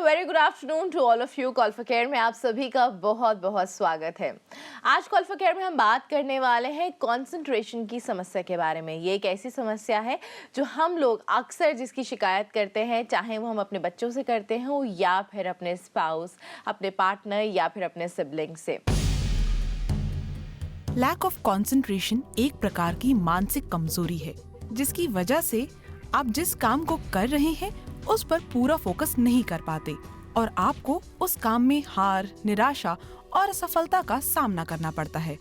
Very good afternoon to all of you. Call for care में आप सभी का बहुत बहुत स्वागत है। आज कॉल फॉर केयर में हम बात करने वाले हैं कंसंट्रेशन की समस्या के बारे में। ये एक ऐसी समस्या है जो हम लोग अक्सर जिसकी शिकायत करते हैं, चाहे वो हम अपने बच्चों से करते हो या फिर अपने स्पाउस, अपने पार्टनर या फिर अपने सिबलिंग से। लैक ऑफ कंसंट्रेशन एक प्रकार की मानसिक कमजोरी है जिसकी वजह से आप जिस काम को कर रहे हैं उस पर पूरा फोकस नहीं कर पाते और आपको उस काम में हार, निराशा और असफलता का सामना करना पड़ता है।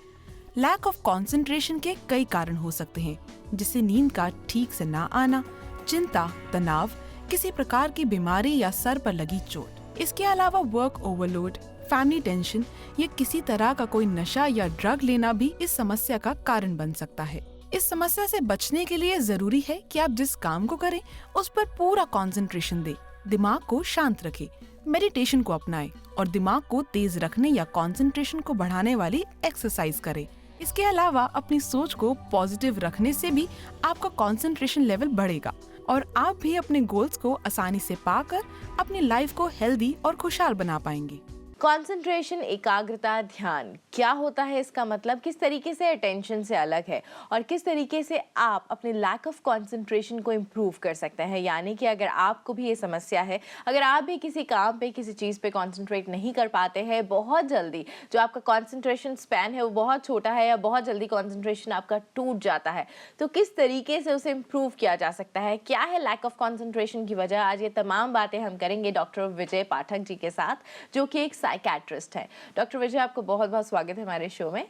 लैक ऑफ कंसंट्रेशन के कई कारण हो सकते हैं, जिससे नींद का ठीक से ना आना, चिंता, तनाव, किसी प्रकार की बीमारी या सर पर लगी चोट। इसके अलावा वर्क ओवरलोड, फैमिली टेंशन या किसी तरह का कोई नशा या ड्रग लेना भी इस समस्या का कारण बन सकता है। इस समस्या से बचने के लिए जरूरी है कि आप जिस काम को करें उस पर पूरा कंसंट्रेशन दें, दिमाग को शांत रखें, मेडिटेशन को अपनाएं और दिमाग को तेज रखने या कंसंट्रेशन को बढ़ाने वाली एक्सरसाइज करें। इसके अलावा अपनी सोच को पॉजिटिव रखने से भी आपका कंसंट्रेशन लेवल बढ़ेगा और आप भी अपने गोल्स को आसानी से पाकर अपनी लाइफ को हेल्दी और खुशहाल बना पाएंगे। कंसंट्रेशन, एकाग्रता, ध्यान क्या होता है, इसका मतलब किस तरीके से अटेंशन से अलग है और किस तरीके से आप अपने लैक ऑफ कंसंट्रेशन को इम्प्रूव कर सकते हैं। यानी कि अगर आपको भी ये समस्या है, अगर आप भी किसी काम पे, किसी चीज़ पे कंसंट्रेट नहीं कर पाते हैं, बहुत जल्दी जो आपका कंसंट्रेशन स्पैन है वो बहुत छोटा है या बहुत जल्दी कंसंट्रेशन आपका टूट जाता है, तो किस तरीके से उसे इम्प्रूव किया जा सकता है, क्या है लैक ऑफ कंसंट्रेशन की वजह, आज ये तमाम बातें हम करेंगे डॉक्टर विजय पाठक जी के साथ, जो कि एक साइकियाट्रिस्ट है। डॉक्टर विजय, आपको बहुत बहुत स्वागत है हमारे शो में।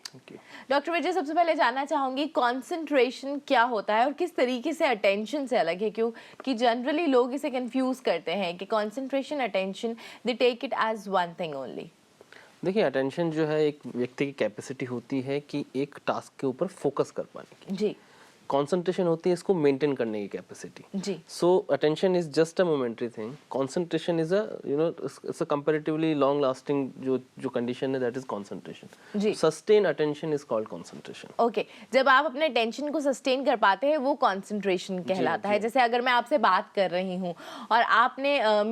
डॉक्टर विजय, सबसे पहले जानना चाहूंगी कंसंट्रेशन क्या होता है और किस तरीके से अटेंशन से अलग है, क्योंकि जनरली लोग इसे कंफ्यूज करते हैं कि concentration, attention, they take it as one thing only. देखिए, अटेंशन जो है एक व्यक्ति की कैपेसिटी होती है कि एक टास्क के ऊपर फोकस कर पाने की। जी। कंसंट्रेशन होती है इसको मेंटेन करने की कैपेसिटी। जी। So attention is just a momentary thing, concentration is it's a comparatively long lasting जो कंडीशन है, दैट इज कंसंट्रेशन। जी। Sustain attention is called concentration. Okay, जब आप अपने टेंशन को सस्टेन कर पाते हैं वो कंसंट्रेशन कहलाता है। जैसे अगर मैं आपसे बात कर रही हूँ और आपने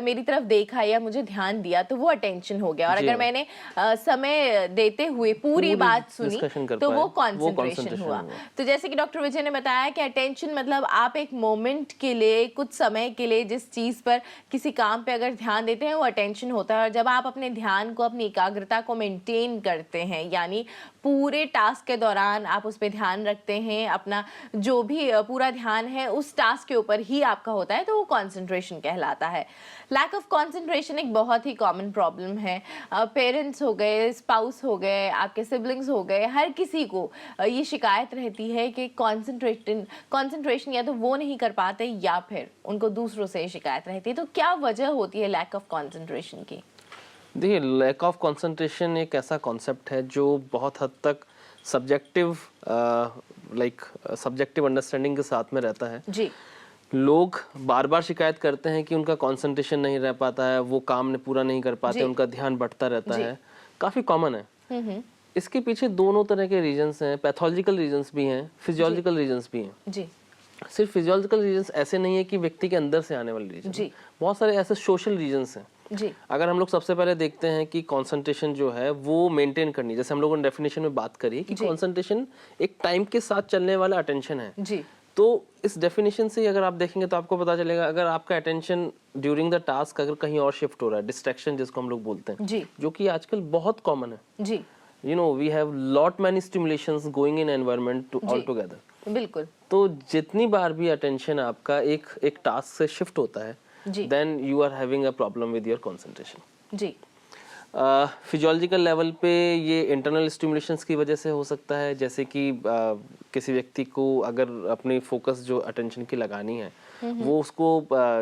मेरी तरफ देखा या मुझे ध्यान दिया तो वो अटेंशन हो गया, और अगर मैंने समय देते हुए पूरी बात सुनी तो वो कंसंट्रेशन हुआ। तो जैसे कि डॉक्टर विजय ने बताया कि अटेंशन मतलब आप एक मोमेंट के लिए, कुछ समय के लिए जिस चीज पर, किसी काम पे अगर ध्यान देते हैं वो अटेंशन होता है। और जब आप अपने ध्यान को, अपनी एकाग्रता को मेंटेन करते हैं, यानी पूरे टास्क के दौरान आप उस पर ध्यान रखते हैं, अपना जो भी पूरा ध्यान है उस टास्क के ऊपर ही आपका होता है, तो वो कंसंट्रेशन कहलाता है। लैक ऑफ कंसंट्रेशन एक बहुत ही कॉमन प्रॉब्लम है। पेरेंट्स हो गए, स्पाउस हो गए, आपके सिबलिंग्स हो गए, हर किसी को ये शिकायत रहती है कि कंसंट्रेशन या तो वो नहीं कर पाते या फिर उनको दूसरों से शिकायत रहती है। तो क्या वजह होती है लैक ऑफ कंसंट्रेशन की? देखिए, लैक ऑफ कंसंट्रेशन एक ऐसा कॉन्सेप्ट है जो बहुत हद तक सब्जेक्टिव सब्जेक्टिव अंडरस्टैंडिंग के साथ में रहता है। जी। लोग बार बार शिकायत करते हैं कि उनका कंसंट्रेशन नहीं रह पाता है, वो काम ने पूरा नहीं कर पाते, उनका ध्यान भटकता रहता है, काफी कॉमन है। इसके पीछे दोनों तरह के रीजंस हैं, पैथोलॉजिकल रीजंस भी हैं, फिजियोलॉजिकल रीजंस भी हैं। जी। सिर्फ फिजियोलॉजिकल रीजंस ऐसे नहीं है कि व्यक्ति के अंदर से आने वाले रीजन, बहुत सारे ऐसे सोशल रीजंस हैं। जी। अगर हम लोग सबसे पहले देखते हैं कि कंसंट्रेशन जो है वो मेंटेन करनी, जैसे हम लोगों ने डेफिनेशन में बात करी कि कंसंट्रेशन एक टाइम के साथ चलने वाला अटेंशन है। जी। तो इस डेफिनेशन से अगर आप देखेंगे तो आपको पता चलेगा, अगर आपका अटेंशन ड्यूरिंग द टास्क अगर कहीं और शिफ्ट हो रहा है, डिस्ट्रैक्शन जिसको हम लोग बोलते हैं, जी, जो कि आजकल बहुत कॉमन है। जी। You know, we have lot many stimulations going in environment all together. बिल्कुल। तो जितनी बार भी अटेंशन आपका एक टास्क से शिफ्ट होता है, then you are having a problem with your concentration. जी। फिजियोलॉजिकल लेवल पे ये इंटरनल स्टिमुलेशंस की वजह से हो सकता है, जैसे कि किसी व्यक्ति को अगर अपनी फोकस जो अटेंशन की लगानी है वो उसको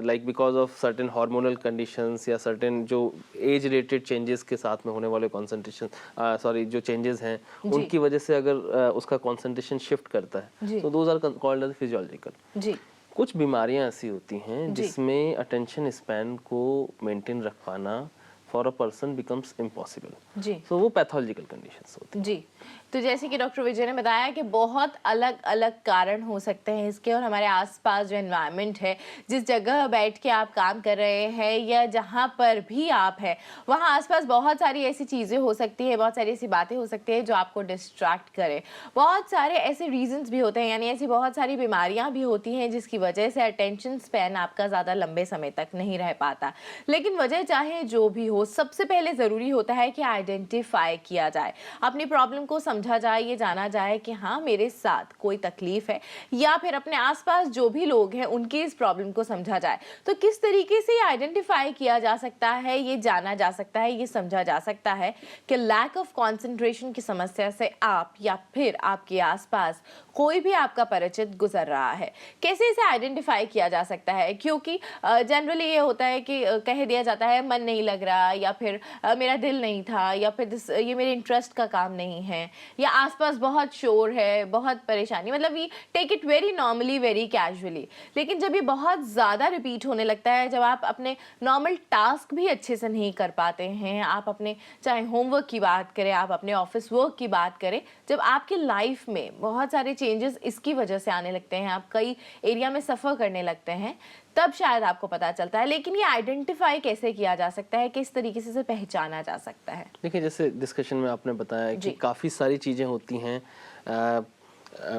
like because of certain hormonal conditions या सर्टेन जो एज रिलेटेड चेंजेस के साथ में होने वाले कंसंट्रेशन जो चेंजेस हैं उनकी वजह से अगर उसका कंसंट्रेशन शिफ्ट करता है, तो those are called as physiological. कुछ बीमारियां ऐसी होती हैं जिसमें अटेंशन स्पैन को मेंटेन रख पाना for a person becomes impossible. जी। सो वो पैथोलॉजिकल कंडीशंस होती हैं। जी। तो जैसे कि डॉक्टर विजय ने बताया कि बहुत अलग अलग कारण हो सकते हैं इसके, और हमारे आसपास जो एनवायरनमेंट है, जिस जगह बैठ के आप काम कर रहे हैं या जहाँ पर भी आप हैं, वहाँ आसपास बहुत सारी ऐसी चीज़ें हो सकती है, बहुत सारी ऐसी बातें हो सकती है जो आपको डिस्ट्रैक्ट करे। बहुत सारे ऐसे रीजंस भी होते हैं, यानी ऐसी बहुत सारी बीमारियाँ भी होती हैं जिसकी वजह से अटेंशन स्पैन आपका ज़्यादा लंबे समय तक नहीं रह पाता। लेकिन वजह चाहे जो भी हो, सबसे पहले ज़रूरी होता है कि आइडेंटिफाई किया जाए, अपनी प्रॉब्लम को समझा जाए, ये जाना जाए कि हाँ मेरे साथ कोई तकलीफ है, या फिर अपने आसपास जो भी लोग हैं उनकी इस प्रॉब्लम को समझा जाए। तो किस तरीके से आइडेंटिफाई किया जा सकता है, ये जाना जा सकता है, ये समझा जा सकता है कि लैक ऑफ कंसंट्रेशन की समस्या से आप या फिर आपके आसपास कोई भी आपका परिचित गुजर रहा है, कैसे इसे आइडेंटिफाई किया जा सकता है? क्योंकि जनरली ये होता है कि कह दिया जाता है मन नहीं लग रहा, या फिर मेरा दिल नहीं था, या फिर ये मेरे इंटरेस्ट का काम नहीं है, या आसपास बहुत शोर है, बहुत परेशानी, मतलब we take it very normally, very casually. लेकिन जब ये बहुत ज़्यादा रिपीट होने लगता है, जब आप अपने नॉर्मल टास्क भी अच्छे से नहीं कर पाते हैं, आप अपने चाहे होमवर्क की बात करें, आप अपने ऑफिस वर्क की बात करें, जब आपके लाइफ में बहुत सारे चेंजेस इसकी वजह से आने लगते हैं, आप कई एरिया में सफ़र करने लगते हैं, तब शायद आपको पता चलता है। लेकिन ये आइडेंटिफाई कैसे किया जा सकता है, किस तरीके से इसे पहचाना जा सकता है? देखिए, जैसे डिस्कशन में आपने बताया कि काफ़ी सारी चीज़ें होती हैं।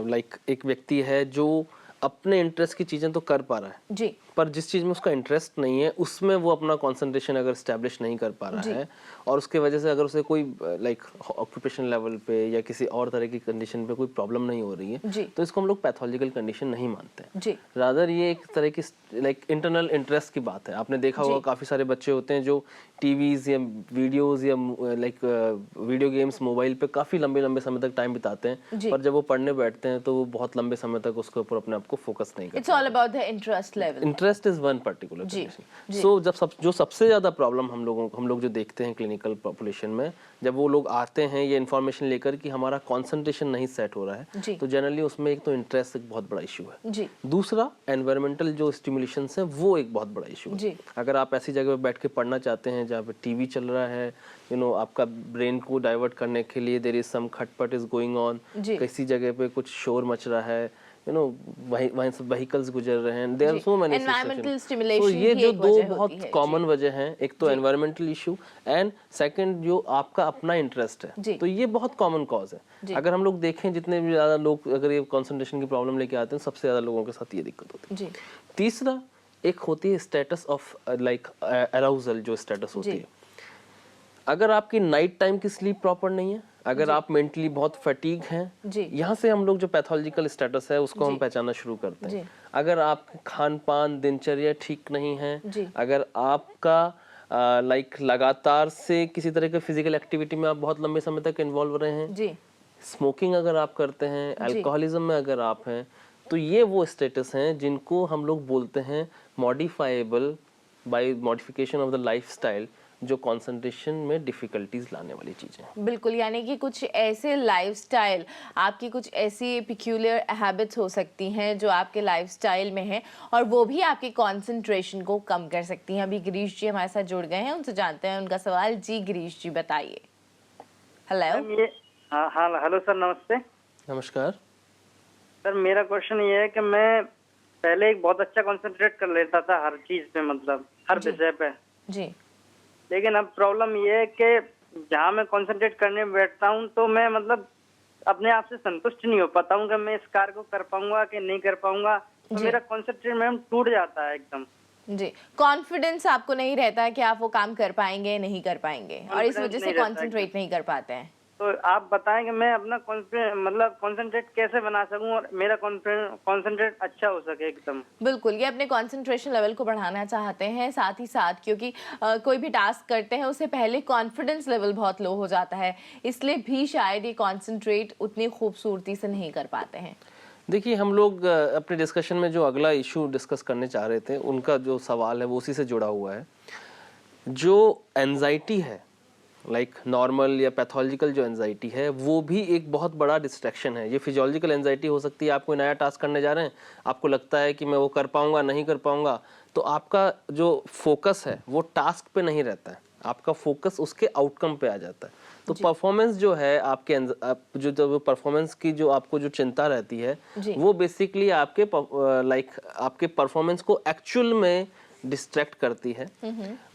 लाइक एक व्यक्ति है जो अपने इंटरेस्ट की चीज़ें तो कर पा रहा है जी, पर जिस चीज़ में उसका इंटरेस्ट नहीं है उसमें वो अपना कंसंट्रेशन अगर स्टैब्लिश नहीं कर पा रहा है, और उसके वजह से अगर उसे कोई लाइक ऑक्यूपेशन लेवल पे या किसी और तरह की कंडीशन पे कोई प्रॉब्लम नहीं हो रही है, तो इसको हम लोग पैथोलॉजिकल कंडीशन नहीं मानते हैं। रादर ये एक तरह की लाइक इंटरनल इंटरेस्ट की बात है। आपने देखा होगा काफ़ी सारे बच्चे होते हैं जो टीवीज या वीडियोज या लाइक वीडियो गेम्स मोबाइल पे काफ़ी लंबे लंबे समय तक टाइम बिताते हैं, पर जब वो पढ़ने बैठते हैं तो वो बहुत लंबे समय तक उसके ऊपर अपने आप को फोकस नहीं करते। It's all about the interest level. Interest is one particular condition. So जो सबसे ज्यादा प्रॉब्लम हम लोग जो देखते हैं क्लिनिकल पॉपुलेशन में, जब वो लोग आते हैं ये इन्फॉर्मेशन लेकर कि हमारा कंसंट्रेशन नहीं सेट हो रहा है, तो जनरली उसमें एक तो इंटरेस्ट एक बहुत बड़ा इशू है, दूसरा एनवायरमेंटल जो स्टिमुलेशंस है वो एक बहुत बड़ा इशू है। अगर आप ऐसी जगह पे बैठ के पढ़ना चाहते हैं जहाँ पे टीवी चल रहा है, आपका ब्रेन को डाइवर्ट करने के लिए देयर इज सम खटपट इज गोइंग ऑन, किसी जगह पे कुछ शोर मच रहा है, वहीं से व्हीकल्स गुजर रहे हैं, there are so many environmental stimulation. तो ये जो दो बहुत कॉमन वजह हैं, एक तो एनवायरमेंटल इशू एंड सेकंड जो आपका अपना इंटरेस्ट है, तो ये बहुत कॉमन कॉज है। अगर हम लोग देखें जितने भी ज्यादा लोग अगर ये कंसंट्रेशन की प्रॉब्लम लेके आते हैं, सबसे ज्यादा लोगों के साथ ये दिक्कत होती है। तीसरा एक होती है स्टेटस ऑफ लाइक अराउजल, जो स्टेटस होती है। अगर आपकी नाइट टाइम की स्लीप प्रॉपर नहीं है, अगर आप मेंटली बहुत फटीग हैं, यहाँ से हम लोग जो पैथोलॉजिकल स्टेटस है उसको हम पहचानना शुरू करते हैं। अगर आप खान पान दिनचर्या ठीक नहीं है, अगर आपका लाइक लगातार से किसी तरह के फिजिकल एक्टिविटी में आप बहुत लंबे समय तक इन्वॉल्व रहे हैं, स्मोकिंग अगर आप करते हैं, अल्कोहलिज्म में अगर आप हैं, तो ये वो स्टेटस हैं जिनको हम लोग बोलते हैं modifiable by modification of the lifestyle, जो कंसंट्रेशन में डिफिकल्टीज लाने वाली चीजें। बिल्कुल, यानी कि कुछ ऐसे लाइफस्टाइल, आपकी कुछ ऐसी पिक्यूलियर हैबिट्स हो सकती हैं जो आपके लाइफस्टाइल में है, और वो भी आपके कंसंट्रेशन को कम कर सकती हैं। अभी गिरीश जी हमारे साथ जुड़ गए हैं, उनसे जानते हैं उनका सवाल। जी गिरीश जी बताइए। हेलो। हाँ हेलो सर, नमस्ते। नमस्कार सर, मेरा क्वेश्चन ये है कि मैं पहले एक बहुत अच्छा कंसंट्रेट कर लेता था हर चीज पे, मतलब हर विषय पे जी, लेकिन अब प्रॉब्लम ये है कि जहाँ मैं कंसंट्रेट करने बैठता हूँ तो मैं मतलब अपने आप से संतुष्ट नहीं हो पाता हूँ कि मैं इस कार्य को कर पाऊंगा कि नहीं कर पाऊंगा, तो मेरा कंसंट्रेट मैम टूट जाता है एकदम। जी, कॉन्फिडेंस आपको नहीं रहता है कि आप वो काम कर पाएंगे नहीं कर पाएंगे, और इस वजह से कंसंट्रेट नहीं कर पाते हैं। तो आप बताएं कि मैं अपना मतलब कंसंट्रेट कैसे बना सकूं और मेरा कंसंट्रेट अच्छा हो सके एकदम। बिल्कुल, ये अपने कंसंट्रेशन लेवल को बढ़ाना चाहते हैं, साथ ही साथ क्योंकि कोई भी टास्क करते हैं उससे पहले कॉन्फिडेंस लेवल बहुत लो हो जाता है, इसलिए भी शायद ये कंसंट्रेट उतनी खूबसूरती से नहीं कर पाते हैं। देखिए, हम लोग अपने डिस्कशन में जो अगला इशू डिस्कस करने चाह रहे थे, उनका जो सवाल है वो उसी से जुड़ा हुआ है। जो एंजाइटी है, लाइक नॉर्मल या पैथोलॉजिकल जो एंजाइटी है, वो भी एक बहुत बड़ा डिस्ट्रैक्शन है। ये फिजियोलॉजिकल एंजाइटी हो सकती है, आप कोई नया टास्क करने जा रहे हैं, आपको लगता है कि मैं वो कर पाऊंगा नहीं कर पाऊंगा, तो आपका जो फोकस है वो टास्क पे नहीं रहता है, आपका फोकस उसके आउटकम पे आ जाता है। तो परफॉर्मेंस जो है आपके जो परफॉर्मेंस की जो आपको जो चिंता रहती है वो बेसिकली आपके आपके परफॉर्मेंस को एक्चुअल में डिस्ट्रैक्ट करती है।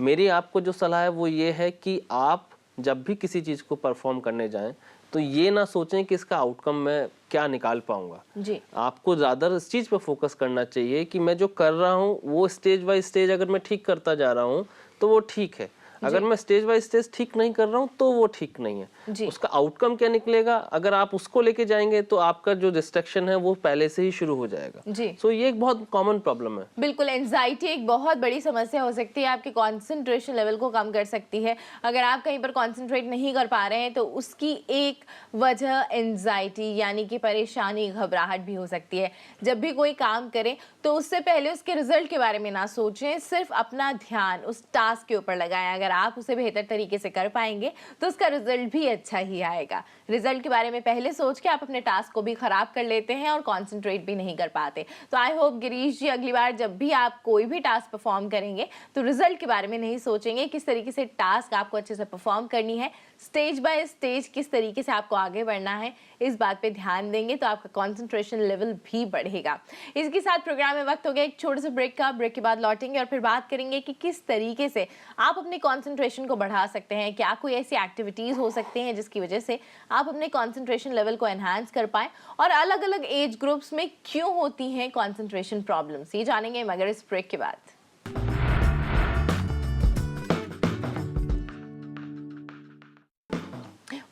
मेरी आपको जो सलाह है वो ये है कि आप जब भी किसी चीज को परफॉर्म करने जाएं तो ये ना सोचें कि इसका आउटकम मैं क्या निकाल पाऊंगा जी। आपको ज्यादा इस चीज पे फोकस करना चाहिए कि मैं जो कर रहा हूँ वो स्टेज बाय स्टेज अगर मैं ठीक करता जा रहा हूँ तो वो ठीक है, अगर मैं स्टेज बाय स्टेज ठीक नहीं कर रहा हूँ तो वो ठीक नहीं है। उसका आउटकम क्या निकलेगा, अगर आप उसको लेके जाएंगे तो आपका जो डिस्ट्रैक्शन है वो पहले से ही शुरू हो जाएगा। सो ये एक बहुत कॉमन प्रॉब्लम है। बिल्कुल, एंजाइटी एक बहुत बड़ी समस्या हो सकती है, आपके कंसंट्रेशन लेवल को कम कर सकती है। अगर आप कहीं पर कंसंट्रेट नहीं कर पा रहे हैं तो उसकी एक वजह एंजाइटी यानी कि परेशानी, घबराहट भी हो सकती है। जब भी कोई काम करें तो उससे पहले उसके रिजल्ट के बारे में ना सोचें, सिर्फ अपना ध्यान उस टास्क के ऊपर लगाएं। अगर आप उसे बेहतर तरीके से कर पाएंगे तो उसका रिजल्ट भी अच्छा ही आएगा। रिजल्ट के बारे में पहले सोच के आप अपने टास्क को भी खराब कर लेते हैं और कंसंट्रेट भी नहीं कर पाते। तो आई होप गिरीश जी अगली बार जब भी आप कोई भी टास्क परफॉर्म करेंगे तो रिजल्ट के बारे में नहीं सोचेंगे, किस तरीके से टास्क आपको अच्छे से परफॉर्म करनी है, स्टेज बाय स्टेज किस तरीके से आपको आगे बढ़ना है, इस बात पे ध्यान देंगे तो आपका कंसंट्रेशन लेवल भी बढ़ेगा। इसके साथ प्रोग्राम में वक्त हो गया एक छोटे से ब्रेक का। ब्रेक के बाद लौटेंगे और फिर बात करेंगे कि किस तरीके से आप अपने कंसंट्रेशन को बढ़ा सकते हैं। क्या कोई ऐसी एक्टिविटीज हो सकती हैं जिसकी वजह से आप अपने कंसंट्रेशन लेवल को एनहांस कर पाएं, और अलग अलग एज ग्रुप्स में क्यों होती हैं कंसंट्रेशन प्रॉब्लम्स, ये जानेंगे मगर इस ब्रेक के बाद।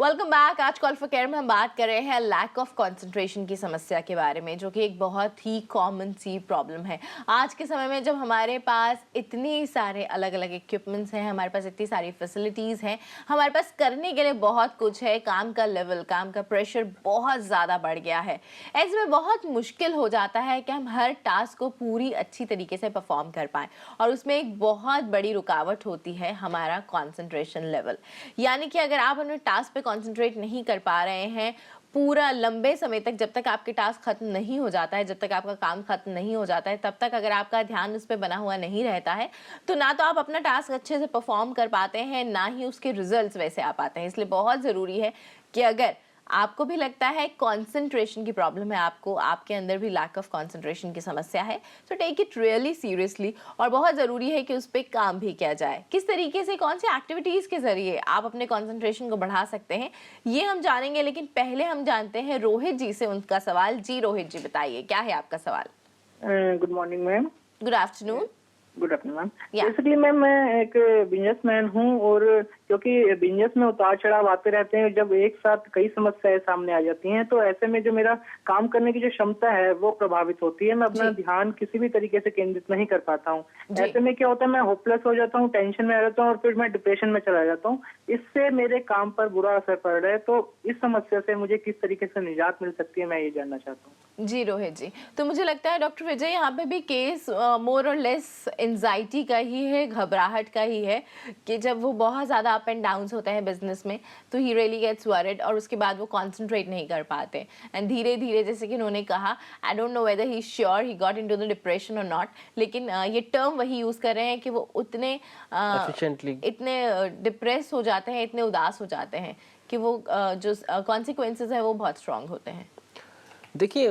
Welcome back. आज कॉल फॉर केयर में हम बात कर रहे हैं लैक ऑफ कंसंट्रेशन की समस्या के बारे में, जो कि एक बहुत ही कॉमन सी प्रॉब्लम है आज के समय में। जब हमारे पास इतने सारे अलग अलग इक्विपमेंट्स हैं, हमारे पास इतनी सारी फैसिलिटीज़ हैं, हमारे पास करने के लिए बहुत कुछ है, काम का लेवल, काम का प्रेशर बहुत ज़्यादा बढ़ गया है। ऐसे में बहुत मुश्किल हो जाता है कि हम हर टास्क को पूरी अच्छी तरीके से परफॉर्म कर पाएँ, और उसमें एक बहुत बड़ी रुकावट होती है हमारा कॉन्सेंट्रेशन लेवल। यानी कि अगर आप अपने टास्क पे कंसंट्रेट नहीं कर पा रहे हैं पूरा लंबे समय तक, जब तक आपके टास्क खत्म नहीं हो जाता है, जब तक आपका काम खत्म नहीं हो जाता है, तब तक अगर आपका ध्यान उस पर बना हुआ नहीं रहता है तो ना तो आप अपना टास्क अच्छे से परफॉर्म कर पाते हैं, ना ही उसके रिजल्ट्स वैसे आ पाते हैं। इसलिए बहुत ज़रूरी है कि अगर आपको भी लगता है कंसंट्रेशन की प्रॉब्लम है, आपके अंदर भी लैक ऑफ कंसंट्रेशन की समस्या है, तो टेक इट रियली सीरियसली, और बहुत ज़रूरी है कि उस पर काम भी किया जाए। किस तरीके से, कौन सी एक्टिविटीज़ के ज़रिए आप अपने कंसंट्रेशन को बढ़ा सकते हैं, ये हम जानेंगे। लेकिन पहले हम जानते हैं रोहित जी से उनका सवाल। जी रोहित जी, बताइए क्या है आपका सवाल। Good morning ma'am. Good afternoon. Good afternoon ma'am. Basically ma'am मैं एक बिजनेसमैन हूँ, और क्योंकि बिजनेस में उतार चढ़ाव आते रहते हैं, जब एक साथ कई समस्याएं सामने आ जाती हैं तो ऐसे में जो मेरा काम करने की जो क्षमता है वो प्रभावित होती है। मैं अपना ध्यान किसी भी तरीके से केंद्रित नहीं कर पाता हूँ। ऐसे में क्या होता है, मैं होपलेस हो जाता हूँ, टेंशन में आ जाता हूँ, और फिर मैं डिप्रेशन में चला जाता हूँ। इससे मेरे काम पर बुरा असर पड़ रहा है। तो इस समस्या से मुझे किस तरीके से निजात मिल सकती है, मैं ये जानना चाहता हूँ। जी रोहित जी, तो मुझे लगता है डॉक्टर विजय यहाँ पे भी केस मोर और लेस एंजाइटी का ही है, घबराहट का ही है, कि जब वो बहुत ज़्यादा अप एंड डाउन्स होता है बिजनेस में तो ही रियली गेट्स वरिड, और उसके बाद वो कंसंट्रेट नहीं कर पाते। एंड धीरे धीरे, जैसे कि उन्होंने कहा, I don't know whether he sure he got into the depression और नॉट, लेकिन ये टर्म वही यूज़ कर रहे हैं कि वो इतने डिप्रेस हो जाते हैं, इतने उदास हो जाते हैं कि वो जो कॉन्सिक्वेंसेस है वो बहुत स्ट्रांग होते हैं। देखिए,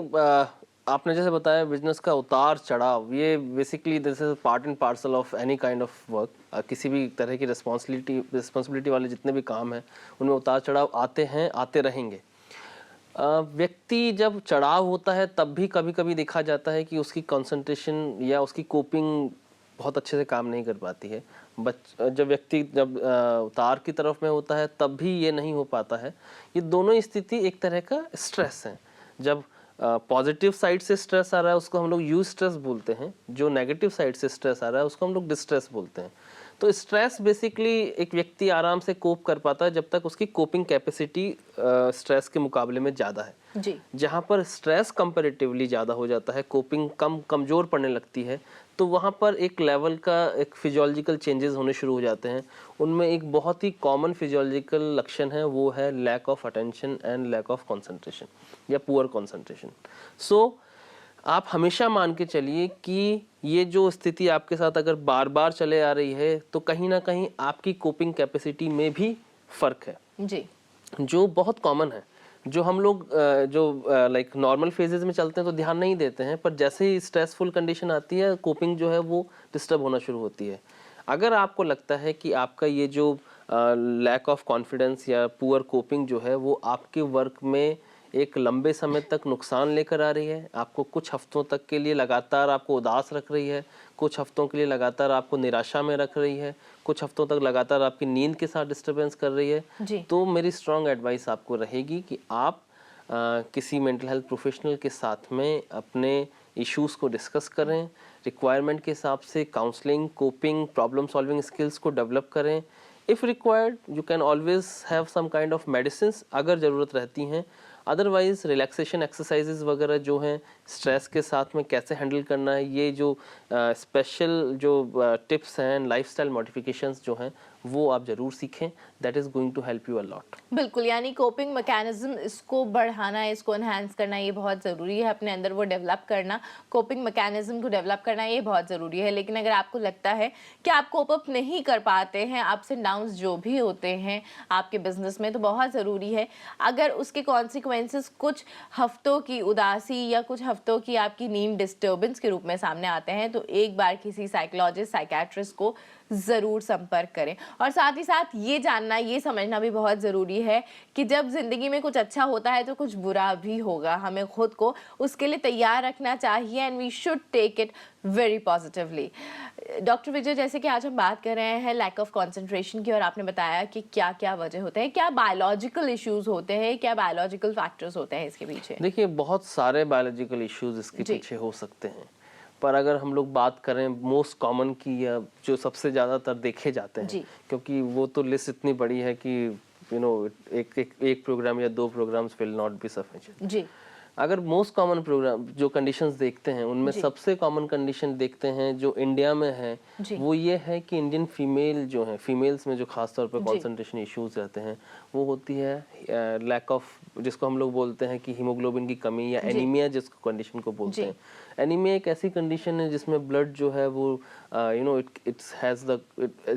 आपने जैसे बताया बिजनेस का उतार चढ़ाव, ये basically this is part and parcel of any kind of work. किसी भी तरह की रिस्पॉन्सिबिलिटी वाले जितने भी काम हैं उनमें उतार चढ़ाव आते हैं, आते रहेंगे। व्यक्ति जब चढ़ाव होता है तब भी कभी कभी देखा जाता है कि उसकी कंसंट्रेशन या उसकी कोपिंग बहुत अच्छे से काम नहीं कर पाती है। जब व्यक्ति उतार की तरफ में होता है तब भी ये नहीं हो पाता है। ये दोनों स्थिति एक तरह का स्ट्रेस है। जब पॉजिटिव साइड से स्ट्रेस आ रहा है उसको हम लोग यूज स्ट्रेस बोलते हैं, जो नेगेटिव साइड से स्ट्रेस आ रहा है उसको हम लोग डिस्ट्रेस बोलते हैं। तो स्ट्रेस बेसिकली एक व्यक्ति आराम से कोप कर पाता है जब तक उसकी कोपिंग कैपेसिटी स्ट्रेस के मुकाबले में ज़्यादा है जी। जहाँ पर स्ट्रेस कंपैरेटिवली ज़्यादा हो जाता है, कोपिंग कमज़ोर पड़ने लगती है, तो वहाँ पर एक लेवल का एक फिजियोलॉजिकल चेंजेस होने शुरू हो जाते हैं। उनमें एक बहुत ही कॉमन फिजियोलॉजिकल लक्षण है, वो है lack of attention and lack of concentration या पुअर कंसंट्रेशन। सो आप हमेशा मान के चलिए कि ये जो स्थिति आपके साथ अगर बार बार चले आ रही है तो कहीं ना कहीं आपकी कोपिंग कैपेसिटी में भी फ़र्क है जी। जो बहुत कॉमन है, जो हम लोग जो लाइक नॉर्मल फेजेस में चलते हैं तो ध्यान नहीं देते हैं, पर जैसे ही स्ट्रेसफुल कंडीशन आती है कोपिंग जो है वो डिस्टर्ब होना शुरू होती है। अगर आपको लगता है कि आपका ये जो लैक ऑफ कॉन्फिडेंस या पुअर कोपिंग जो है वो आपके वर्क में एक लंबे समय तक नुकसान लेकर आ रही है, आपको कुछ हफ्तों तक के लिए लगातार आपको उदास रख रही है, कुछ हफ्तों के लिए लगातार आपको निराशा में रख रही है, कुछ हफ्तों तक लगातार आपकी नींद के साथ डिस्टरबेंस कर रही है, तो मेरी स्ट्रॉन्ग एडवाइस आपको रहेगी कि आप किसी मेंटल हेल्थ प्रोफेशनल के साथ में अपने इश्यूज़ को डिस्कस करें, रिक्वायरमेंट के हिसाब से counselling, coping, problem solving skills को डेवलप करें। If required you can always have some kind of medicines अगर ज़रूरत रहती हैं। अदरवाइज रिलैक्सेशन एक्सरसाइजेज वगैरह जो हैं, स्ट्रेस के साथ में कैसे हैंडल करना है, ये जो स्पेशल जो टिप्स हैं, लाइफस्टाइल मॉडिफिकेशंस जो हैं, वो आप ज़रूर सीखें। That is going to help you a lot. बिल्कुल, यानी कोपिंग मैकेनिज्म इसको बढ़ाना, इसको एनहांस करना ये बहुत ज़रूरी है, अपने अंदर वो डेवलप करना, कोपिंग मैकेनिज्म को डेवलप करना ये बहुत ज़रूरी है। लेकिन अगर आपको लगता है कि आप कोप अप नहीं कर पाते हैं, अप्स एंड डाउन्स जो भी होते हैं आपके बिजनेस में, तो बहुत ज़रूरी है अगर उसके कॉन्सिक्वेंसेस कुछ हफ्तों की उदासी या कुछ हफ्तों की आपकी नींद डिस्टर्बेंस के रूप में सामने आते हैं, तो एक बार किसी साइकोलॉजिस्ट, साइकियाट्रिस्ट को ज़रूर संपर्क करें। और साथ ही साथ ये जानना, ये समझना भी बहुत ज़रूरी है कि जब ज़िंदगी में कुछ अच्छा होता है तो कुछ बुरा भी होगा। हमें खुद को उसके लिए तैयार रखना चाहिए and we should take it very positively. Doctor Vijay, जैसे कि आज हम बात कर रहे हैं लैक ऑफ कंसंट्रेशन की, और आपने बताया कि क्या क्या वजह होते हैं, क्या बायोलॉजिकल इश्यूज होते हैं, क्या बायोलॉजिकल फैक्टर्स होते हैं इसके पीछे? देखिए, बहुत सारे बायोलॉजिकल इश्यूज इसके पीछे हो सकते हैं, पर अगर हम लोग बात करें मोस्ट कॉमन की या जो सबसे ज़्यादातर देखे जाते हैं, क्योंकि वो तो लिस्ट इतनी बड़ी है कि एक प्रोग्राम या 2 programs will not be sufficient जी। अगर मोस्ट कॉमन प्रोग्राम जो कंडीशंस देखते हैं उनमें सबसे कॉमन कंडीशन देखते हैं जो इंडिया में है, वो ये है कि इंडियन फीमेल जो है, फीमेल्स में जो खासतौर पर कॉन्सेंट्रेशन इश्यूज रहते हैं वो होती है लैक ऑफ, जिसको हम लोग बोलते हैं कि हीमोग्लोबिन की कमी या एनीमिया जिसको कंडीशन को बोलते हैं। एनीमिया एक ऐसी कंडीशन है जिसमें ब्लड जो है वो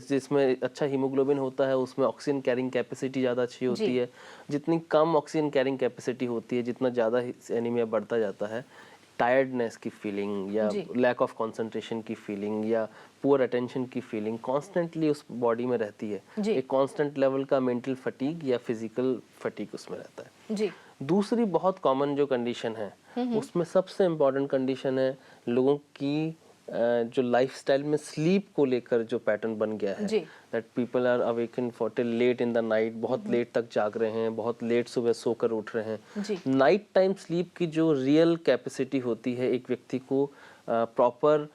जिसमें अच्छा हीमोग्लोबिन होता है उसमें ऑक्सीजन कैरिंग कैपेसिटी ज़्यादा अच्छी होती है। जितनी कम ऑक्सीजन कैरिंग कैपेसिटी होती है, जितना ज़्यादा एनीमिया बढ़ता जाता है, टायर्डनेस की फीलिंग या लैक ऑफ कंसंट्रेशन की फीलिंग या पुअर अटेंशन की फीलिंग कॉन्स्टेंटली उस बॉडी में रहती है। एक कॉन्स्टेंट लेवल का मेंटल फटीग या फिजिकल फटीग उसमें रहता है जी। दूसरी बहुत कॉमन जो कंडीशन है उसमें सबसे इम्पोर्टेंट कंडीशन है लोगों की जो लाइफस्टाइल में स्लीप को लेकर जो पैटर्न बन गया है, that people are awaken for till late in the night, बहुत लेट तक जाग रहे हैं, बहुत लेट सुबह सोकर उठ रहे हैं। नाइट टाइम स्लीप की जो रियल कैपेसिटी होती है एक व्यक्ति को प्रॉपर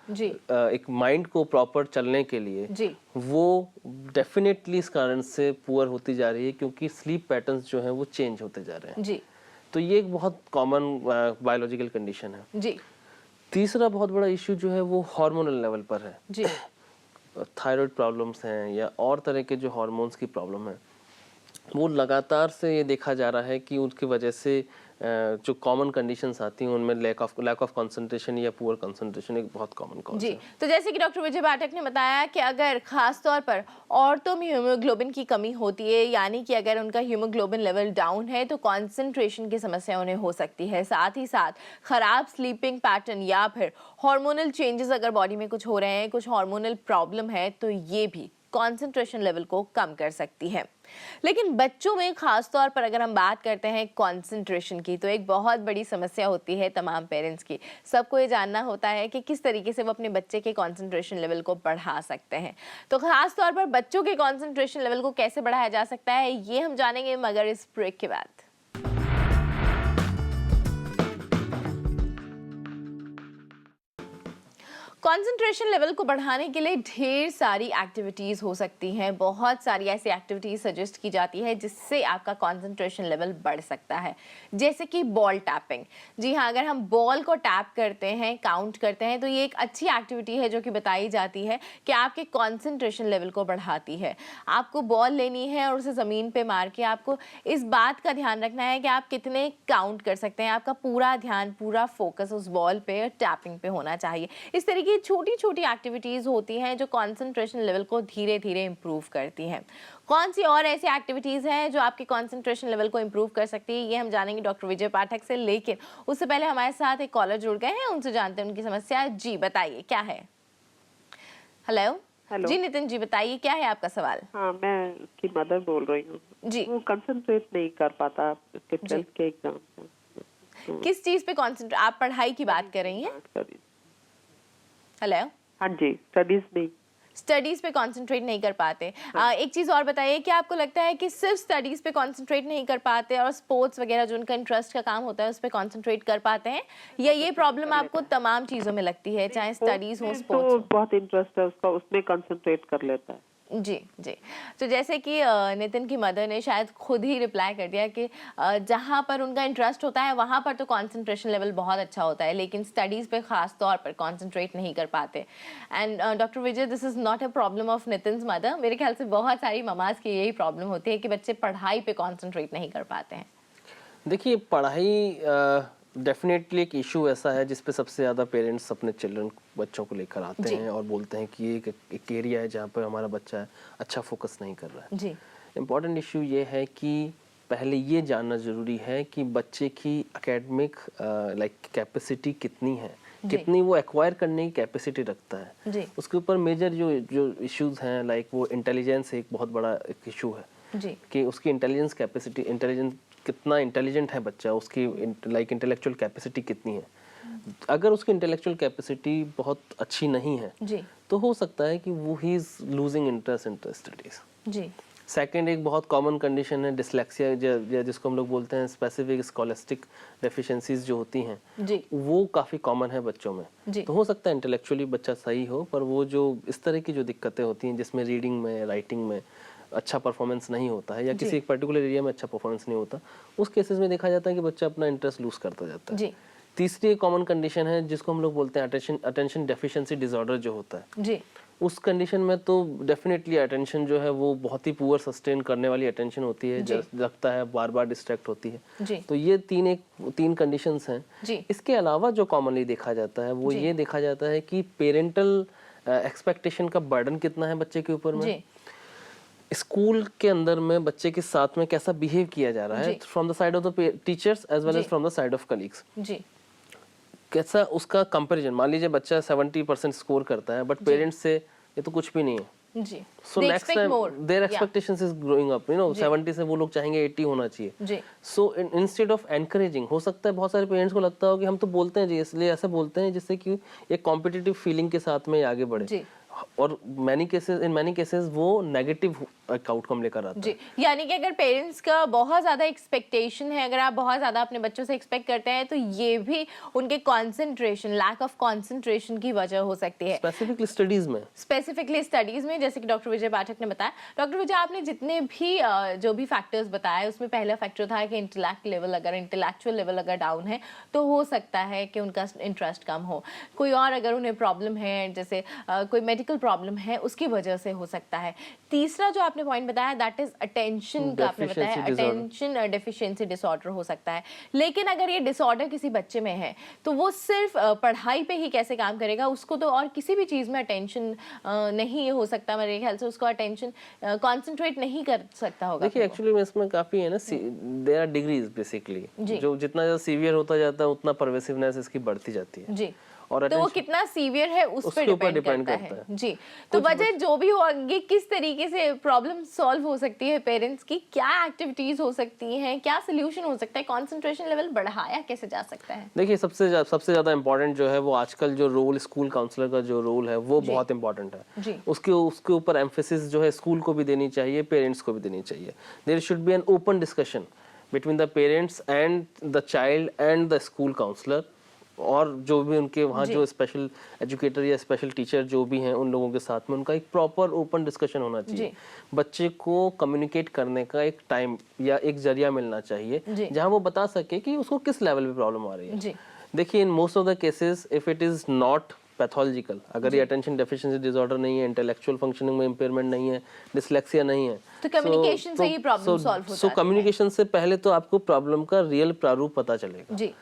एक माइंड को प्रॉपर चलने के लिए, वो डेफिनेटली इस कारण से पुअर होती जा रही है क्योंकि स्लीप पैटर्न्स जो हैं वो चेंज होते जा रहे हैं जी। तो ये एक बहुत कॉमन बायोलॉजिकल कंडीशन है जी। तीसरा बहुत बड़ा इश्यू जो है वो हार्मोनल लेवल पर है जी। थायराइड प्रॉब्लम्स हैं या और तरह के जो हार्मोन्स की प्रॉब्लम है, वो लगातार से ये देखा जा रहा है कि उसकी वजह से जो कॉमन कंडीशंस आती हैं उनमें लैक ऑफ कंसंट्रेशन या पुअर कंसंट्रेशन एक बहुत कॉमन कॉज है। तो जैसे कि डॉक्टर विजय पाठक ने बताया कि अगर खास तौर पर औरतों में हीमोग्लोबिन की कमी होती है, यानी कि अगर उनका हीमोग्लोबिन लेवल डाउन है तो कंसंट्रेशन की समस्या उन्हें हो सकती है। साथ ही साथ खराब स्लीपिंग पैटर्न या फिर हार्मोनल चेंजेस अगर बॉडी में कुछ हो रहे हैं, कुछ हार्मोनल प्रॉब्लम है, तो ये भी कंसंट्रेशन लेवल को कम कर सकती है। लेकिन बच्चों में खास तौर पर अगर हम बात करते हैं कंसंट्रेशन की, तो एक बहुत बड़ी समस्या होती है तमाम पेरेंट्स की। सबको ये जानना होता है कि किस तरीके से वो अपने बच्चे के कंसंट्रेशन लेवल को बढ़ा सकते हैं। तो खास तौर पर बच्चों के कंसंट्रेशन लेवल को कैसे बढ़ाया जा सकता है, ये हम जानेंगे मगर इस ब्रेक के बाद। कंसंट्रेशन लेवल को बढ़ाने के लिए ढेर सारी एक्टिविटीज़ हो सकती हैं। बहुत सारी ऐसी एक्टिविटीज़ सजेस्ट की जाती है जिससे आपका कंसंट्रेशन लेवल बढ़ सकता है, जैसे कि बॉल टैपिंग। जी हाँ, अगर हम बॉल को टैप करते हैं, काउंट करते हैं, तो ये एक अच्छी एक्टिविटी है जो कि बताई जाती है कि आपके कंसंट्रेशन लेवल को बढ़ाती है। आपको बॉल लेनी है और उसे ज़मीन पे मार के आपको इस बात का ध्यान रखना है कि आप कितने काउंट कर सकते हैं। आपका पूरा ध्यान, पूरा फोकस उस बॉल पे, टैपिंग पे होना चाहिए। इस तरीके ये छोटी छोटी एक्टिविटीज़ होती हैं जो कंसंट्रेशन लेवल को धीरे धीरे इम्प्रूव करती हैं। कौन सी और ऐसी एक्टिविटीज़ हैं जो आपके कंसंट्रेशन लेवल को इम्प्रूव कर सकती है, ये हम जानेंगे डॉक्टर विजय पाठक से। लेकिन उससे पहले हमारे साथ एक कॉलर जुड़ गए हैं, उनसे जानते हैं उनकी समस्या। जी बताइए क्या है। हेलो। हेलो जी नितिन जी बताइए क्या है आपका सवाल। हाँ, मैं उसकी मदर बोल रही हूँ जी। वो कंसंट्रेट नहीं कर पाता उसके 12th के एग्जाम में। किस चीज पे कॉन्सेंट्रेट, आप पढ़ाई की बात कर रही हैं? हेलो। हाँ जी, स्टडीज नहीं। स्टडीज पे कंसंट्रेट नहीं कर पाते। एक चीज और बताइए, क्या आपको लगता है कि सिर्फ स्टडीज पे कंसंट्रेट नहीं कर पाते और स्पोर्ट्स वगैरह जो उनका इंटरेस्ट का काम होता है उस पे कंसंट्रेट कर पाते हैं, या ये प्रॉब्लम आपको तमाम चीजों में लगती है, चाहे स्टडीज हो स्पोर्ट्स तो हो? बहुत इंटरेस्ट है उसका, उसमें कंसंट्रेट कर लेता है। जी जी। तो जैसे कि नितिन की मदर ने शायद खुद ही रिप्लाई कर दिया कि जहाँ पर उनका इंटरेस्ट होता है वहाँ पर तो कंसंट्रेशन लेवल बहुत अच्छा होता है, लेकिन स्टडीज़ पे ख़ास तौर पर कंसंट्रेट नहीं कर पाते। And doctor Vijay, this is not a problem of Nitin's mother. मेरे ख्याल से बहुत सारी ममाज की यही प्रॉब्लम होती है कि बच्चे पढ़ाई पे कॉन्सेंट्रेट नहीं कर पाते हैं। देखिए, पढ़ाई डेफिनेटली एक इशू ऐसा है जिस पे सबसे ज़्यादा पेरेंट्स अपने बच्चों को लेकर आते हैं और बोलते हैं कि ये एक एरिया है जहाँ पर हमारा बच्चा अच्छा फोकस नहीं कर रहा है। जी। इम्पॉर्टेंट इशू ये है कि पहले ये जानना ज़रूरी है कि बच्चे की एकेडमिक कैपेसिटी कितनी है, कितनी वो एक्वायर करने की कैपेसिटी रखता है। जी। उसके ऊपर मेजर जो इश्यूज हैं, वो इंटेलिजेंस एक बहुत बड़ा एक इशू है जी। कि उसकी इंटेलिजेंस कैपेसिटी, कितना इंटेलिजेंट है बच्चा, उसकी इंटेलेक्चुअल कैपेसिटी कितनी है। अगर उसकी इंटेलेक्चुअल कैपेसिटी बहुत अच्छी नहीं है जी। तो हो सकता है कि वो ही is losing interest in studies. जी। सेकंड, एक बहुत कॉमन कंडीशन है डिसलेक्सिया, जिसको हम लोग बोलते हैं स्पेसिफिक स्कॉलास्टिक डेफिशिएंसीज जो होती हैं, जी। वो काफ़ी कॉमन है बच्चों में। जी। तो हो सकता है इंटेलेक्चुअली बच्चा सही हो, पर वो जो इस तरह की जो दिक्कतें होती हैं जिसमें रीडिंग में, राइटिंग में अच्छा परफॉर्मेंस नहीं होता है या किसी एक पर्टिकुलर एरिया में अच्छा परफॉर्मेंस नहीं होता, उस केसेस में देखा जाता है कि बच्चा अपना इंटरेस्ट लूज करता जाता है। जी। तीसरी एक कॉमन कंडीशन है जिसको हम लोग बोलते हैं अटेंशन डेफिशिएंसी डिसऑर्डर जो होता है। जी। उस कंडीशन में तो डेफिनेटली अटेंशन जो है वो बहुत ही पुअर सस्टेन करने वाली अटेंशन होती है, लगता है बार बार डिस्ट्रैक्ट होती है। जी। तो ये तीन कंडीशंस हैं। जी। इसके अलावा जो कॉमनली देखा जाता है वो ये देखा जाता है कि पेरेंटल एक्सपेक्टेशन का बर्डन कितना है बच्चे के ऊपर में। जी। स्कूल के अंदर में बच्चे के साथ में कैसा बिहेव किया जा रहा है from the side of the teachers as well as from the side of colleagues. जी। कैसा उसका कंपैरिजन, मान लीजिए बच्चा 70% स्कोर करता है बट पेरेंट्स से ये तो कुछ भी नहीं है। जी। So next time their expectations is growing up, 70 से वो लोग चाहेंगे 80 होना चाहिए। जी। सो इंस्टेड ऑफ एनकरेजिंग, हो सकता है बहुत सारे पेरेंट्स को लगता हो कि हम तो बोलते हैं जी, इसलिए ऐसा बोलते हैं जिससे कि एक कॉम्पिटिटिव फीलिंग के साथ में आगे बढ़े। जी। और इन मैनी केसेस वो नेगेटिव आउटकम लेकर आता है। जी, यानी कि अगर पेरेंट्स का बहुत ज़्यादा एक्सपेक्टेशन है, अगर आप बहुत ज़्यादा अपने बच्चों से एक्सपेक्ट करते हैं तो ये भी उनके कंसंट्रेशन, लैक ऑफ कंसंट्रेशन की वजह हो सकती है। स्पेसिफिकली स्टडीज में जैसे कि डॉक्टर विजय पाठक ने बताया। डॉक्टर विजय, आपने जितने भी जो भी फैक्टर्स बताए उसमें पहला फैक्टर था कि इंटेलेक्चुअल लेवल अगर डाउन है तो हो सकता है कि उनका इंटरेस्ट कम हो। कोई और अगर उन्हें प्रॉब्लम है, जैसे कोई मेडिकल प्रॉब्लम है, उसकी वजह से हो सकता है। तीसरा जो आपने पॉइंट बताया दैट इज अटेंशन का, आपने बताया अटेंशन डेफिशिएंसी डिसऑर्डर हो सकता है। लेकिन अगर ये डिसऑर्डर किसी बच्चे में है तो वो सिर्फ पढ़ाई पे ही कैसे काम करेगा, उसको तो और किसी भी चीज़ में अटेंशन नहीं हो सकता। मेरे ख्याल से उसको अटेंशन कॉन्सेंट्रेट नहीं कर सकता होगा। देखिए, एक्चुअली में इसमें काफ़ी है ना, देयर आर डिग्रीज बेसिकली, जो जितना ज़्यादा सीवियर होता जाता है उतना परवेसिवनेस इसकी बढ़ती जाती है। जी। और तो वो कितना सीवियर है उस पर डिपेंड करता है। जी। तो वजह जो भी हो, आगे किस तरीके से प्रॉब्लम सॉल्व हो सकती है पेरेंट्स की, क्या एक्टिविटीज हो सकती हैं, क्या सोल्यूशन हो सकता है, कंसंट्रेशन लेवल बढ़ाया कैसे जा सकता है? देखिए, सबसे ज़्यादा इम्पोर्टेंट जो है वो आजकल जो रोल स्कूल काउंसलर का जो रोल है वो बहुत इंपॉर्टेंट है। जी। उसके ऊपर एम्फेसिस जो है स्कूल को भी देनी चाहिए, पेरेंट्स को भी देनी चाहिए। There should be an open discussion between the parents and the child and the school counsellor, और जो भी उनके वहाँ जो स्पेशल एजुकेटर या स्पेशल टीचर जो भी हैं उन लोगों के साथ में उनका एक प्रॉपर ओपन डिस्कशन होना चाहिए। बच्चे को कम्युनिकेट करने का एक टाइम या एक जरिया मिलना चाहिए जहाँ वो बता सके कि उसको किस लेवल पे प्रॉब्लम आ रही है। देखिए, in most of the cases if it is not pathological, अगर ये अटेंशन डेफिशिएंसी डिसऑर्डर नहीं है, इंटेलेक्चुअल फंक्शनिंग में इंपेयरमेंट नहीं है, डिसलेक्सिया नहीं है, तो कम्युनिकेशन से ही प्रॉब्लम सॉल्व होता है। सो कम्युनिकेशन से पहले तो आपको प्रॉब्लम का रियल प्रारूप पता चलेगा। जी।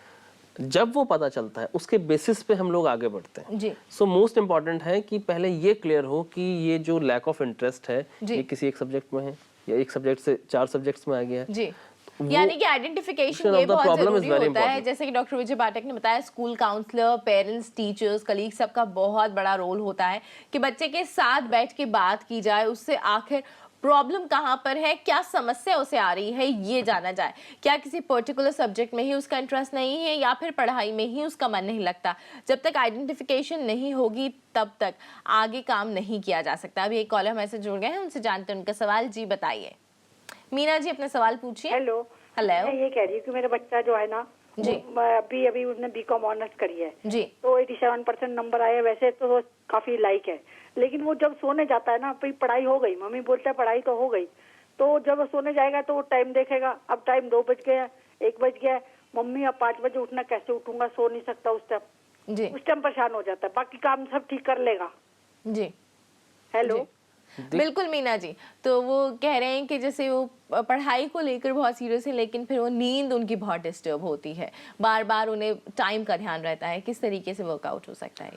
जब वो पता चलता है उसके बेसिस पे हम लोग आगे बढ़ते हैं। जी सो मोस्ट इम्पॉर्टेंट है कि पहले ये क्लियर हो कि ये जो लैक ऑफ इंटरेस्ट है जी। ये किसी एक सब्जेक्ट में है या एक सब्जेक्ट से 4 सब्जेक्ट्स में आ गया है। जी वो- यानी कि आइडेंटिफिकेशन of ये the बहुत problem is जरूरी very होता है। important. जैसे कि डॉक्टर विजय पाठक ने बताया, school counsellor, parents, teachers, colleague, सबका बहुत बड़ा रोल होता है कि बच्चे के साथ बैठ के बात की जाए, उससे आखिर प्रॉब्लम कहाँ पर है, क्या समस्या उसे आ रही है, ये जाना जाए। क्या किसी पर्टिकुलर सब्जेक्ट में ही उसका इंटरेस्ट नहीं है या फिर पढ़ाई में ही उसका मन नहीं लगता। जब तक आइडेंटिफिकेशन नहीं होगी तब तक आगे काम नहीं किया जा सकता। अभी एक कॉलर हमारे से जुड़ गए हैं, उनसे जानते हैं उनका सवाल। जी बताइए मीना जी, अपना सवाल पूछिए। हेलो। हेलो। मैं ये कह रही हूँ कि मेरा बच्चा जो है ना, जी। अभी उसने बीकॉम ऑनर्स करी है, जी तो 87% नंबर आए। वैसे तो वो काफी लाइक है, लेकिन वो जब सोने जाता है ना, भाई पढ़ाई हो गई, मम्मी बोलता है पढ़ाई तो हो गई, तो जब वो सोने जाएगा तो वो टाइम देखेगा, अब टाइम 2 बज गया, 1 बज गया, मम्मी अब 5 बजे उठना, कैसे उठूंगा, सो नहीं सकता उस टाइम। जी उस टाइम परेशान हो जाता है, बाकी काम सब ठीक कर लेगा। जी हेलो। बिल्कुल मीना जी, तो वो कह रहे हैं कि जैसे वो पढ़ाई को लेकर बहुत सीरियस है, लेकिन फिर वो नींद उनकी बहुत डिस्टर्ब होती है, बार बार उन्हें टाइम का ध्यान रहता है। किस तरीके से वर्कआउट हो सकता है?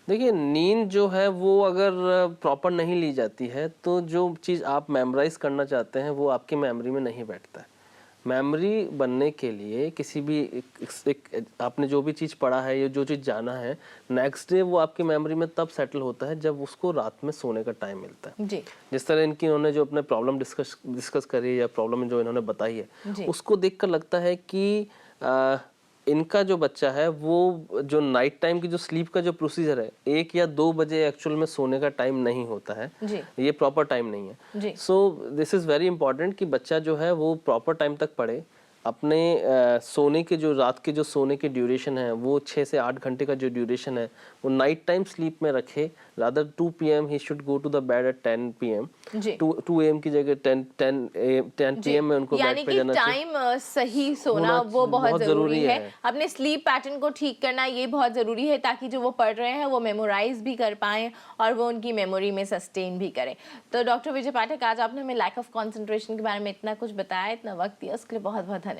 देखिए, नींद जो है वो अगर प्रॉपर नहीं ली जाती है तो जो चीज़ आप मेमोराइज करना चाहते हैं वो आपकी मेमोरी में नहीं बैठता है। मेमोरी बनने के लिए किसी भी एक आपने जो भी चीज़ पढ़ा है या जो चीज़ जाना है, नेक्स्ट डे वो आपकी मेमोरी में तब सेटल होता है जब उसको रात में सोने का टाइम मिलता है। जी जिस तरह इनकी इन्होंने जो अपने प्रॉब्लम डिस्कस करी या प्रॉब्लम जो इन्होंने बताई है, जी। उसको देखकर लगता है कि इनका जो बच्चा है वो जो नाइट टाइम की जो स्लीप का जो प्रोसीजर है, 1 या 2 बजे एक्चुअल में सोने का टाइम नहीं होता है। जी ये प्रॉपर टाइम नहीं है। जी so this is very important कि बच्चा जो है वो प्रॉपर टाइम तक पढ़े। अपने सोने के जो रात के जो सोने की ड्यूरेशन है वो 6 से 8 घंटे का जो ड्यूरेशन है वो नाइट टाइम स्लीप में रखे। रादर 2 PM ही should go to the bed at 10 PM। जी 2 AM की जगह 10 PM में उनको यानी बेड पे कि जाना चाहिए। टाइम सही सोना वो बहुत जरूरी है। अपने स्लीप पैटर्न को ठीक करना ये बहुत जरूरी है, ताकि जो वो पढ़ रहे हैं वो मेमोराइज भी कर पाएं और वो उनकी मेमोरी में सस्टेन भी करें। तो डॉक्टर विजय पाठक, आज आपने हमें लैक ऑफ कंसंट्रेशन के बारे में इतना कुछ बताया, इतना वक्त दिया, उसके लिए बहुत बहुत धन्यवाद।